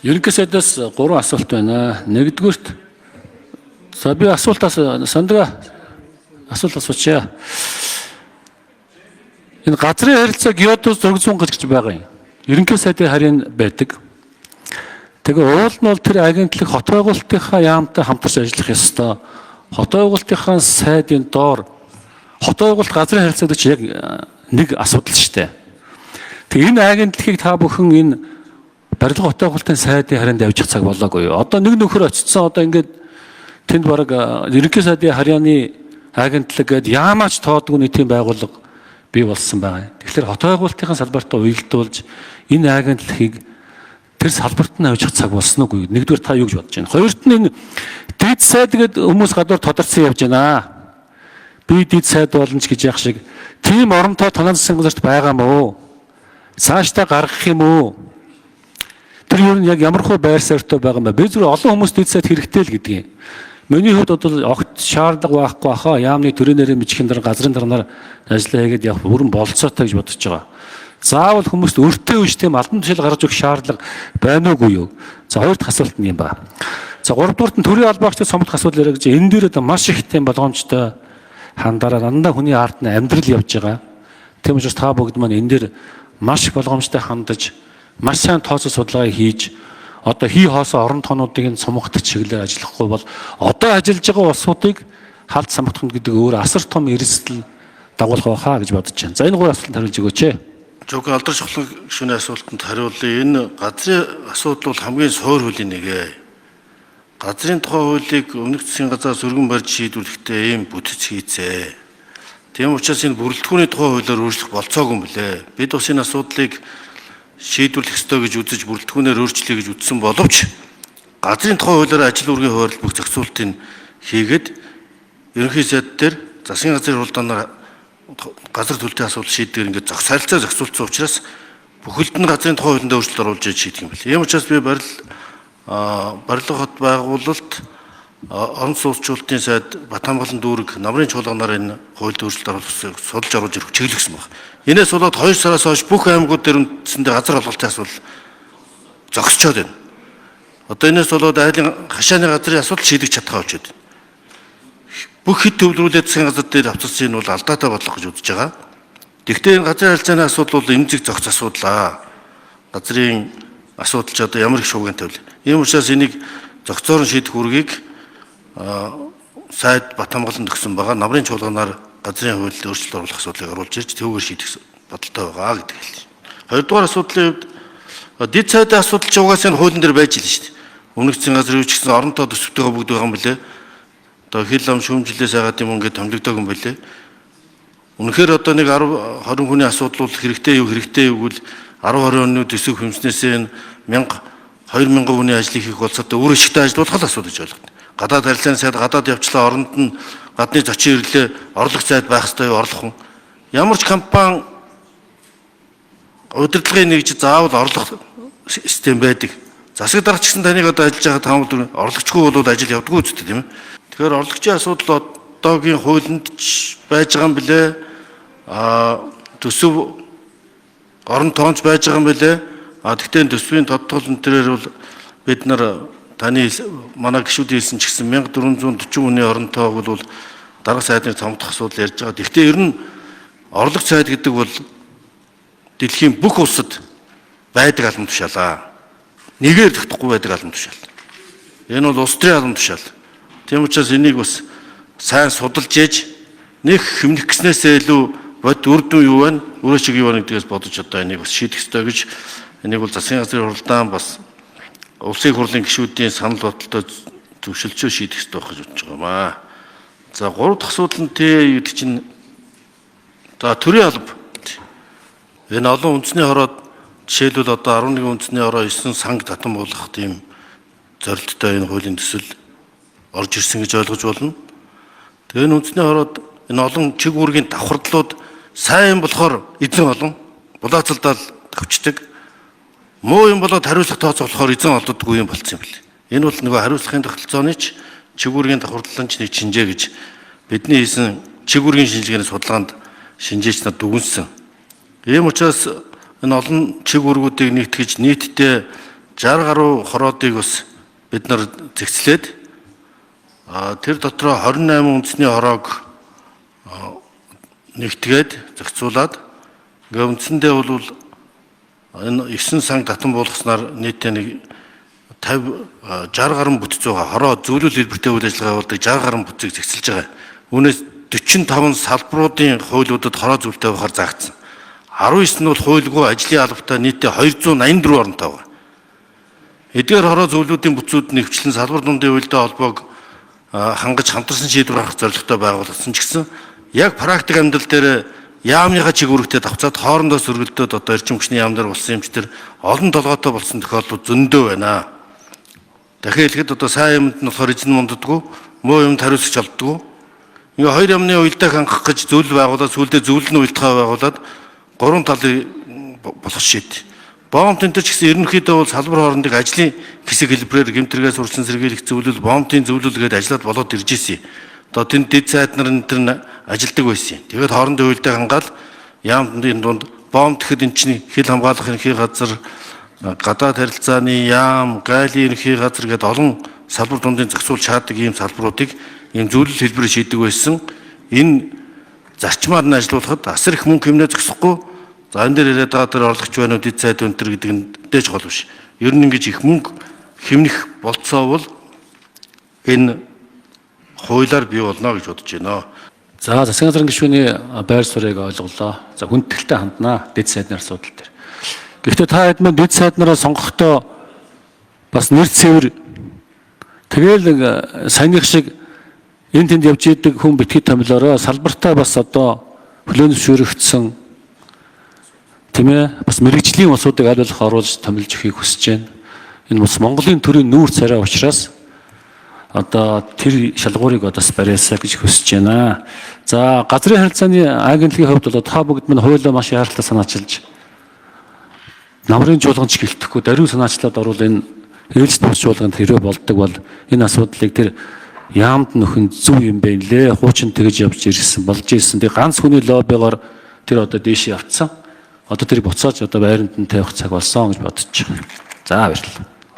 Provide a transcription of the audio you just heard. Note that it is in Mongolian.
Ерөнхий сайдаас 3 асуулт байна. Нэгдүгürt за би асуултаас сандгаа асуулт асуучаа. Энэ газрын харилцаа геодоз зөргсөн гэж байгаа юм. Ерөнхий сайдын харийн байдаг. Тэгээ уул нь бол тэр агентлаг хот байгуулалтынхаа яамтай хамтарч ажиллах ёстой. Хот байгуулалтынхаа сайдын доор хот байгуулалт газрын харилцаа гэж яг нэг асуудал шүү дээ. Тэгээ энэ агентлагийг та бүхэн энэ барилга хот байгуулалтын сайдын харьяанд явж цаг болоогүй юу? Одоо нэг нөхөр очсон одоо ингээд тэнд бараг ерөнхий сайдын харьяаны агентлаг гээд яамаач тоодгүй нэг тийм байгууллага бий болсон байгаа. Тэгэхээр хот байгуулалтын салбартаа уялдуулж энэ агентлагийг тэр салбарт нь авчих цаг болсон уу? Нэгдүгээр та юу гэж бодож байна? Хоёрт нь энэ дэд сайд гэдэг хүмүүс гадуур тодорцсон явж байна. Би дэд сайд болно ч гэж яах шиг тийм оронтой танаас засгийн байгаа мó? Цаашдаа гаргах юм уу? Тэр юу нь яг ямар хөө байр суурьтай байгаа юм бэ? Би зөв олон хүмүүс дэд сайд хэрэгтэй л гэдгийг. Миний хувьд бол огт шаардлага байхгүй хаа. Яамны төрөнөрөө мичхэн дараа газрын дарнаар ажиллаа хийгээд явах бүрэн болцоотой гэж бодож байгаа. Заавал хүмүүст өртөө үш тийм албан тушаал гаргаж өгөх шаардлага байна уугүй юу? За хоёр дахь асуулт нь юм ба. За гуравдугаарт нь төрийн албаагчдад сомлох асуулт яриа гэж энэ дээр маш их тийм болгоомжтой хандараа дандаа хүний ард нь амьдрал явж байгаа. Тийм учраас та бүгд маань энэ дээр маш их болгоомжтой хандаж, маш сайн тооцоо судалгаа хийж, одоо хий хоосоо орон тоонуудыг нь сумгах чиглэлээр ажиллахгүй бол одоо ажиллаж байгаа улсуудыг халд самгах гэдэг өөр асар том эрсдэл дагуулах байхаа гэж бодож байна. За энэ гурван асуултанд хариулж өгөөч. Зөвхөн алдар шоглон гишүүний асуултанд хариулъя. Энэ газрын асуудал бол хамгийн суур хуулийн нэг. Газрын тухай хуулийг өмнөх засгийн газраас өргөн барьж шийдвэрлэхдээ ийм бүтэц хийцээ. Тийм учраас энэ бүрэлдэхүүний тухай хуулиар өөрчлөх болцоогүй юм блэ. Бид бас энэ асуудлыг шийдвэрлэх ёстой гэж үзэж бүрэлдэхүүнээр өөрчлөе гэж үзсэн боловч газрын тухай хуулиар ажил үргийн хуваарлт бүх зохицуултыг хийгээд ерөнхий сайд дээр засгийн газрын хуралдаанаар газар төлтийн асуудал шийдгээр ингээд харилцаа зохицуулсан учраас бүхэлд нь газрын тухай хуулинд өөрчлөлт оруулж шийдэх юм бэл. Ийм учраас би барилга хот байгуулалт орон сууцчлалтын сайд Батамгалан дүүрэг намрын чуулганаар энэ хуульд өөрчлөлт оруулахыг судалж оруулж ирэх чиглэсэн байна. Инээс болоод 2 сараас хойш бүх аймагуд дээр үндсэндээ газар олголтын асуудал зогсчоод байна. Одоо энэс болоод айлын хашааны газрын асуудал шийдэж чадхаа болж байна. Бүх хэд төвлөрүүлээд засгийн газар дээр авцсан энэ бол алдаатай бодлого гэж үзэж байгаа. Гэхдээ энэ газрын харилцааны асуудал бол эмзэг зогц асуудал. Газрын асуудал ч одоо ямар их шуугиантай вэ? Ийм учраас энийг зохицоор нь шийдэх үргийг сайд Батамгаланд өгсөн байгаа. Намрын чуулганаар газрын хуулинд өөрчлөлт оруулах асуудлыг оруулж ирж түүгээр шийдэх бодолтой байгаа гэдэг хэлж байна. Хоёрдугаар асуудлын хувьд дэд сайдын асуудал ч угаасаа энэ хуулийн дээр байж л шүү дээ. Өмнөх засгийн газар юу ч гэсэн оронтой төсөвтэйгээ бүгд байгаа юм билээ. Одоо хил ам шүүмжлээс хагаад юм ингээд томилогддог юм билээ. Үнэхээр одоо нэг 10 20 хүний асуудал бол хэрэгтэй юу гэвэл 10 20 оны төсөв хэмжснээсээ 2000 хүний ажлыг хийх болцоотой өөр ишигтэй ажиллуулах л асуудал гэж ойлгоно. Гадаад харилцааны сайд гадаад явчлаа оронд нь гадны зочин ирлээ орлох сайд байх ёстой юу орлох хүн. Ямар ч компани удирдлагын нэгж заавал орлох систем байдаг. Засаг даргач гэсэн таныг одоо ажиллаж байгаа таамаг дүр орлогчгүй бол ажил явдаггүй үстэй тийм ээ. Тэгэхээр орлогчийн асуудал одоогийн хуулинд байж байгаа юм билээ. Төсөв орон тоонч байж байгаа юм билээ. Тэгтээ төсвийн тодтолн төрөөр бол бид нар таны манай гишүүд хэлсэн ч гэсэн 1440 хүний оронтойг бол дарга сайдны цомдох асуудал ярьж байгаа. Гэхдээ ер нь орлого сайд гэдэг бол дэлхийн бүх улсад байдаг албан тушаалаа. Нэгээр тогтохгүй байдаг албан тушаал. Энэ бол улс төрийн албан тушаал. Тийм учраас энийг бас сайн судалж ээж нэг хэмнэх гэснээсээ илүү бод үр дүн юу вэ? Өөрөө шиг юу вэ гэдгээс бодож одоо энийг бас шийдэх ёстой гэж энийг бол засгийн газрын хуралдаан бас улсын хурлын гишүүдийн санал бодлоо зөвшөлтөөр шийдэх ёстой гэж бодож байгаа юм аа. За 3 дахь асуудал нь гэдэг чинь за төрийн алба. Энэ олон үндэсний хороод жишээлбэл одоо 11 үндэсний хороо 9 санг татан болгох тийм зорилттой энэ хуулийн төсөл орж ирсэн гэж ойлгож болно. Тэгээ энэ үндэсний хороод энэ олон чиг үүргийн давхардлууд сайн болохоор эзэн олон булаацалдаал төвчдөг. Муу юм болоод хариуцлага тооцоолохоор эзэн олддоггүй юм болцсон юм бэл. Энэ бол нөгөө хариуцлагын тогтолцооны ч чиг үүргийн давхардлын нэг шинжээ гэж бидний хийсэн чиг үүргийн шинжилгээний судалгаанд шинжээч нар дүгнсэн. Ийм учраас энэ олон чиг үүргүүдийг нэгтгэж нийтдээ 60 гаруй хороодыг бас бид нар зэгцлээд тэр дотроо 28 үндэсний хороог нэгтгээд зохицуулаад ингээ үндсэндээ бол энэ 9 санг татан буулгаснаар нийтдээ нэг 60 гаруй бүтцөөгөө хороо зөвлөл хэлбэртэй үйл ажиллагаа явуулдаг 60 гаруй бүтцийг зэгцэлж байгаа. Үүнээс 45 салбаруудын хуулиудад хороо зөвлөлтэй байхаар заагдсан. 19 нь бол хуулигүй ажлын албатай нийтдээ 284 оронтой байна. Эдгээр хороо зөвлөлүүдийн бүтцүүд нэвчлэн салбар дундын үйлдэл холбоог хангаж хамтарсан шийдвэр гаргах зорилготой байгуулагдсан ч гэсэн яг практик амьдрал дээр яамныхаа чиг үүрэгтэй давцаад хоорондоо сөргөлдөөд одоо эрчим хүчний яам дээр болсон юмч тэр олон толгойтой болсон тохиолдлууд зөндөө байна. Дахиад хэлэхэд одоо сайн юмд нь болохоор эзэн мунддаггүй, муу юмд хариуцж олддоггүй. Ингээ хоёр юмны уялдааг хангах гэж зөвлөл байгуулаад сүүлдээ зөвлөлний уялдаа байгуулад гурван талын болох шийд. Боомт энэ ч гэсэн ерөнхийдөө бол салбар хоорондын ажлын хэсэг хэлбэрээр гэмтэргээс урьдчилан сэргийлэх зөвлөл, боомтын зөвлөлгээд ажиллаад болоод ирж ирсэн. Одоо тэнд дэд сайд нар энэ ажилдаг байсан. Тэгээд хоорондын уялдааг хангаад яамны дунд боомт гэхэд эн чинь хил хамгаалах ерөнхий газар, гадаад харилцааны яам, гайлийн ерөнхий газар гэдэг олон салбар дундын зохицуул чаддаг ийм салбаруудыг ийм зөвлөл хэлбэрээр шийдэг байсан. Энэ зарчмаар нь ажиллуулахад асар их мөнгө хэмнээ зогсохгүй. За энэ дээр яриад байгаа тэр орлогч байна уу, дэд сайд өнтер гэдэг нь дэж гол биш. Ер нь ингэж их мөнгө хэмнэх болцоо бол энэ хуулиар бий болно гэж бодож байна. За засгийн газрын гишүүний байр суурийг ойлголоо. За хүндэтгэлтэй ханднаа дэд сайдны асуудал дээр. Гэхдээ та хэд маань дэд сайд нараа сонгохдоо бас нэр цэвэр тэгэл саяных шиг энэ тэнд явж идэг хүн битгий томилороо салбартаа бас одоо хөлөөнөс шүрэгдсэн тийм ээ бас мэрэгжлийн усуудыг аль болох оруулж томилж өгөхийг хүсэж байна. Энэ бас Монголын төрийн нүүр царай учраас одоо тэр шалгуурыг одоос барьяасаа гэж хүсэж байна. За газрын харилцааны агентлагийн хувьд бол та бүгд минь хуулиа маш яаралтай санаачилж намрын чуулганч гэлтэхгүй даруй санаачлаад орвол энэ ээлж тус чуулганд хэрэг болдог бол энэ асуудлыг тэр яамд нөхөн зөв юм байна лээ. Хуучин тэгж явж ирсэн болж ирсэн. Тэг ганц хүний лоббигоор тэр одоо дээш явцсан. Одоо тэр буцааж одоо байранд нь тавих цаг болсон гэж бодож байна. За баярлалаа.